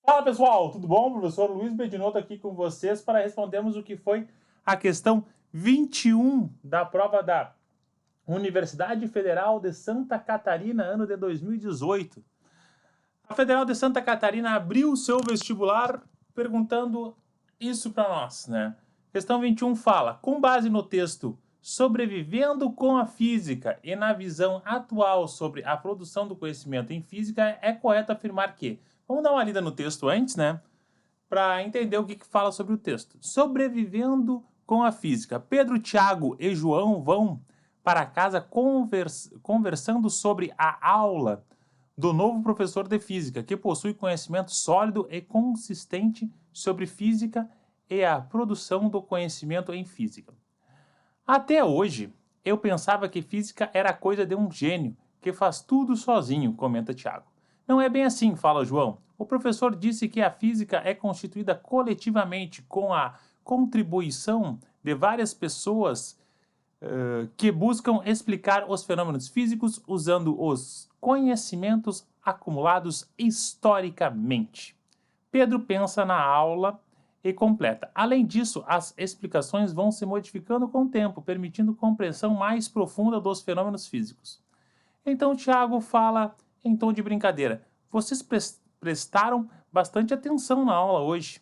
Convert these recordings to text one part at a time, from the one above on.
Fala pessoal, tudo bom? Professor Luiz Bedinotto aqui com vocês para respondermos o que foi a questão 21 da prova da Universidade Federal de Santa Catarina, ano de 2018. A Federal de Santa Catarina abriu o seu vestibular perguntando isso para nós, né? Questão 21 fala: com base no texto Sobrevivendo com a Física e na visão atual sobre a produção do conhecimento em física, é correto afirmar que... Vamos dar uma lida no texto antes, né? Para entender o que fala sobre o texto. Sobrevivendo com a física. Pedro, Tiago e João vão para casa conversando sobre a aula do novo professor de física, que possui conhecimento sólido e consistente sobre física e a produção do conhecimento em física. Até hoje, eu pensava que física era coisa de um gênio que faz tudo sozinho, comenta Tiago. Não é bem assim, fala João. O professor disse que a física é constituída coletivamente com a contribuição de várias pessoas que buscam explicar os fenômenos físicos usando os conhecimentos acumulados historicamente. Pedro pensa na aula e completa. Além disso, as explicações vão se modificando com o tempo, permitindo compreensão mais profunda dos fenômenos físicos. Então Tiago fala em tom de brincadeira: vocês prestaram bastante atenção na aula hoje.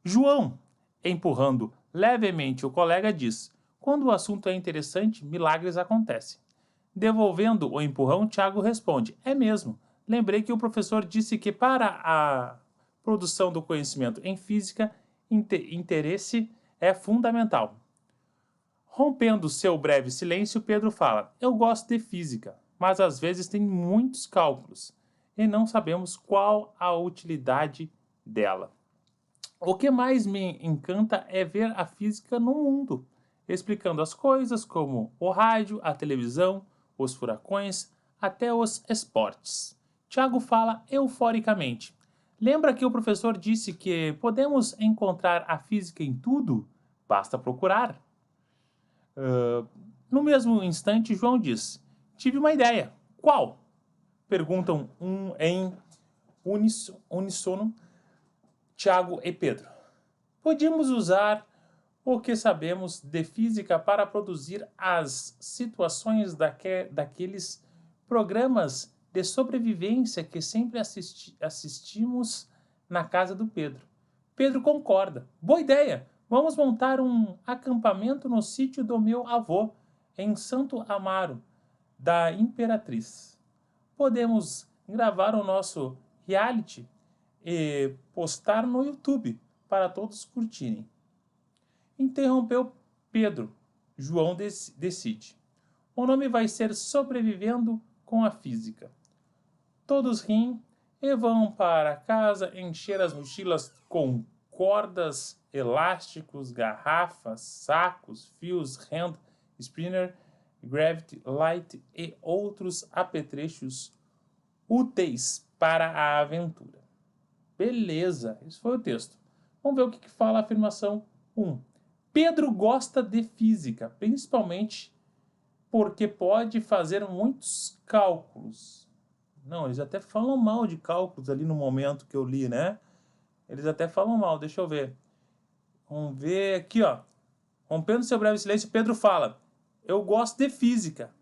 João, empurrando levemente o colega, diz: quando o assunto é interessante, milagres acontecem. Devolvendo o empurrão, Tiago responde: é mesmo. Lembrei que o professor disse que para a produção do conhecimento em física, interesse é fundamental. Rompendo seu breve silêncio, Pedro fala: eu gosto de física, mas às vezes tem muitos cálculos e não sabemos qual a utilidade dela. O que mais me encanta é ver a física no mundo, explicando as coisas como o rádio, a televisão, os furacões, até os esportes. Tiago fala euforicamente: lembra que o professor disse que podemos encontrar a física em tudo? Basta procurar. No mesmo instante, João diz: tive uma ideia. Qual? Perguntam em uníssono Tiago e Pedro. Podíamos usar o que sabemos de física para produzir as situações daqueles programas de sobrevivência que sempre assistimos na casa do Pedro. Pedro concorda. Boa ideia! Vamos montar um acampamento no sítio do meu avô, em Santo Amaro, da Imperatriz. Podemos gravar o nosso reality e postar no YouTube para todos curtirem. Interrompeu Pedro. João decide. O nome vai ser Sobrevivendo com a Física. Todos riem e vão para casa encher as mochilas com cordas, elásticos, garrafas, sacos, fios, hand, spinner, gravity, light e outros apetrechos úteis para a aventura. Beleza, esse foi o texto. Vamos ver o que fala a afirmação 1. Pedro gosta de física, principalmente porque pode fazer muitos cálculos. Não, eles até falam mal de cálculos ali no momento que eu li, né? Eles até falam mal, deixa eu ver. Vamos ver aqui, ó. Rompendo seu breve silêncio, Pedro fala: eu gosto de física,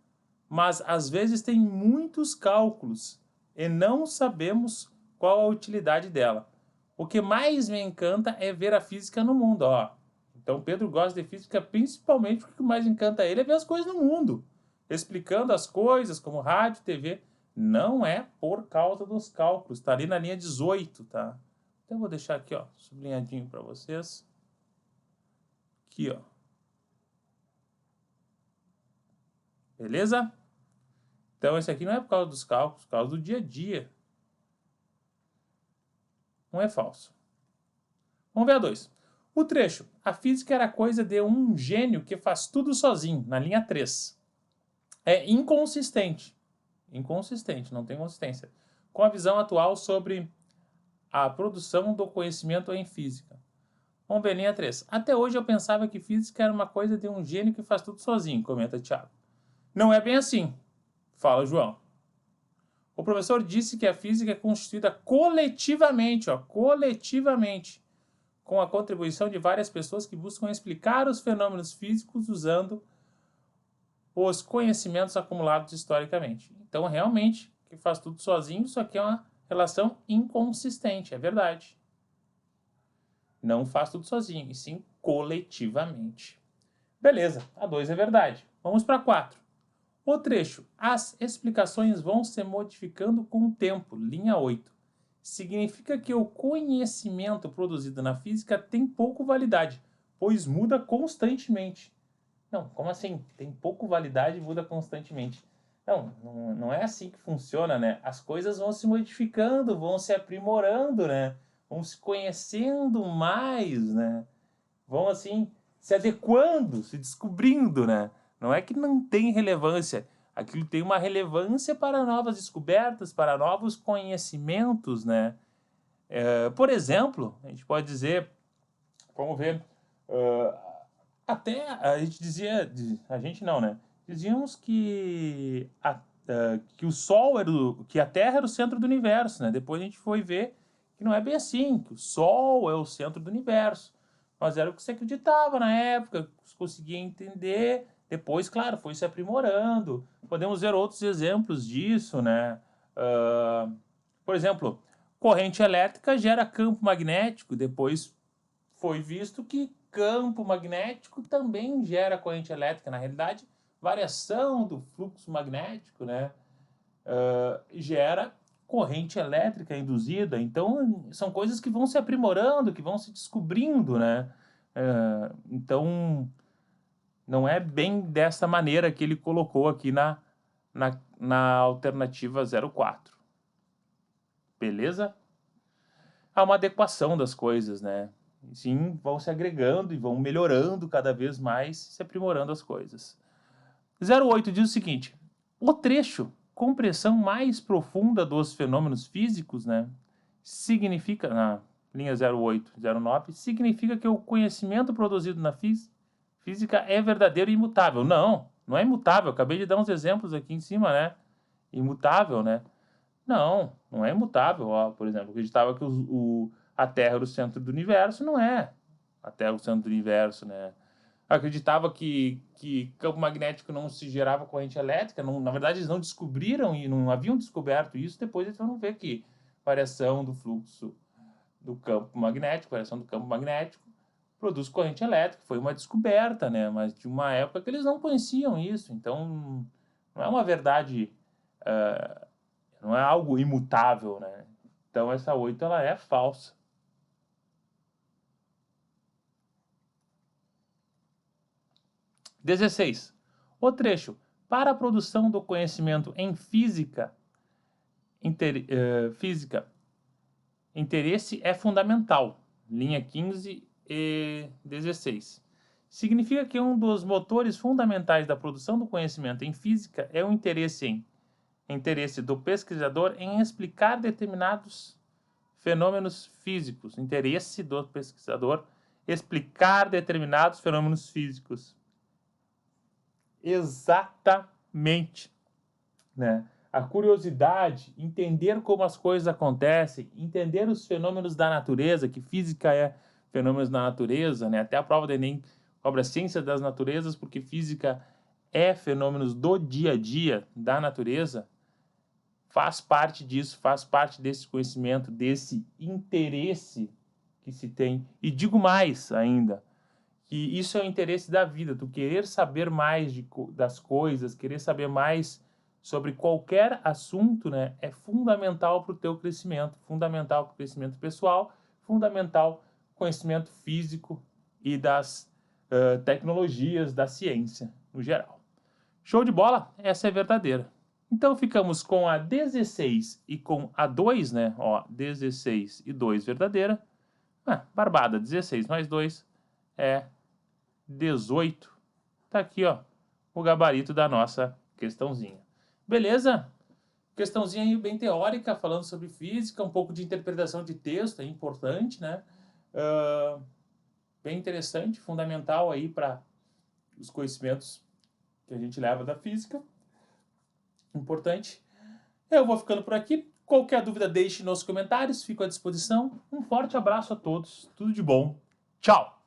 mas às vezes tem muitos cálculos e não sabemos qual a utilidade dela. O que mais me encanta é ver a física no mundo, ó. Então Pedro gosta de física principalmente porque o que mais encanta ele é ver as coisas no mundo. Explicando as coisas como rádio, TV. Não é por causa dos cálculos. Está ali na linha 18, tá? Então eu vou deixar aqui, ó, sublinhadinho para vocês. Aqui, ó. Beleza? Então esse aqui não é por causa dos cálculos, por causa do dia a dia. Não é falso. Vamos ver a 2. O trecho: a física era coisa de um gênio que faz tudo sozinho, na linha 3. É inconsistente. Inconsistente, não tem consistência. Com a visão atual sobre a produção do conhecimento em física. Vamos ver, linha 3. Até hoje eu pensava que física era uma coisa de um gênio que faz tudo sozinho, comenta Tiago. Não é bem assim, fala João. O professor disse que a física é constituída coletivamente, coletivamente, com a contribuição de várias pessoas que buscam explicar os fenômenos físicos usando os conhecimentos acumulados historicamente. Então, realmente, quem faz tudo sozinho, isso aqui é uma relação inconsistente, é verdade. Não faz tudo sozinho, e sim coletivamente. Beleza, a 2 é verdade. Vamos para 4. O trecho, as explicações vão se modificando com o tempo, linha 8. Significa que o conhecimento produzido na física tem pouco validade, pois muda constantemente. Não, como assim? Tem pouco validade e muda constantemente. Não é assim que funciona, né? As coisas vão se modificando, vão se aprimorando, né? Vão se conhecendo mais, né? Vão assim se adequando, se descobrindo, né? Não é que não tem relevância. Aquilo tem uma relevância para novas descobertas, para novos conhecimentos, né? Por exemplo, a gente pode dizer, vamos ver, até a gente dizia, a gente não, né? Dizíamos que o Sol que a Terra era o centro do universo, né? Depois a gente foi ver que não é bem assim, que o Sol é o centro do universo. Mas era o que se acreditava na época, se conseguia entender. Depois, claro, foi se aprimorando. Podemos ver outros exemplos disso, né? Por exemplo, corrente elétrica gera campo magnético. Depois foi visto que campo magnético também gera corrente elétrica. Na realidade, variação do fluxo magnético, né? Gera corrente elétrica induzida. Então, são coisas que vão se aprimorando, que vão se descobrindo, né? Então, não é bem dessa maneira que ele colocou aqui na alternativa 04. Beleza? Há uma adequação das coisas, né? Sim, vão se agregando e vão melhorando cada vez mais, se aprimorando as coisas. 08 diz o seguinte: o trecho compreensão mais profunda dos fenômenos físicos, né, significa, na linha 08, 09, significa que o conhecimento produzido na física é verdadeiro e imutável. Não é imutável. Acabei de dar uns exemplos aqui em cima, né? Imutável, né? Não é imutável. Ó, por exemplo, eu acreditava que a Terra era o centro do universo, não é. A Terra é o centro do universo, né? Acreditava que campo magnético não se gerava corrente elétrica. Não, na verdade, eles não descobriram e não haviam descoberto isso. Depois eles vão ver que variação do fluxo do campo magnético, variação do campo magnético, produz corrente elétrica. Foi uma descoberta, né? Mas de uma época que eles não conheciam isso. Então, não é uma verdade, não é algo imutável, né? Então, essa 8 ela é falsa. (16) O trecho para a produção do conhecimento em física, interesse é fundamental. Linha 15 e 16. Significa que um dos motores fundamentais da produção do conhecimento em física é o interesse do pesquisador em explicar determinados fenômenos físicos. Interesse do pesquisador explicar determinados fenômenos físicos. Exatamente, né? A curiosidade, entender como as coisas acontecem, entender os fenômenos da natureza, que física é fenômenos da natureza, né? Até a prova do Enem cobra ciência das naturezas, porque física é fenômenos do dia a dia da natureza. Faz parte disso, faz parte desse conhecimento, desse interesse que se tem. E digo mais ainda, que isso é o interesse da vida, tu querer saber mais das coisas, querer saber mais sobre qualquer assunto, né, é fundamental para o teu crescimento, fundamental para o crescimento pessoal, fundamental conhecimento físico e das tecnologias, da ciência no geral. Show de bola? Essa é verdadeira. Então ficamos com a 16 e com a 2, né? Ó, 16 e 2 verdadeira. Barbada, 16 mais 2 é 18. Tá aqui, ó, o gabarito da nossa questãozinha. Beleza? Questãozinha aí bem teórica, falando sobre física, um pouco de interpretação de texto, é importante, né? Bem interessante, fundamental aí para os conhecimentos que a gente leva da física. Importante. Eu vou ficando por aqui. Qualquer dúvida, deixe nos comentários. Fico à disposição. Um forte abraço a todos. Tudo de bom. Tchau!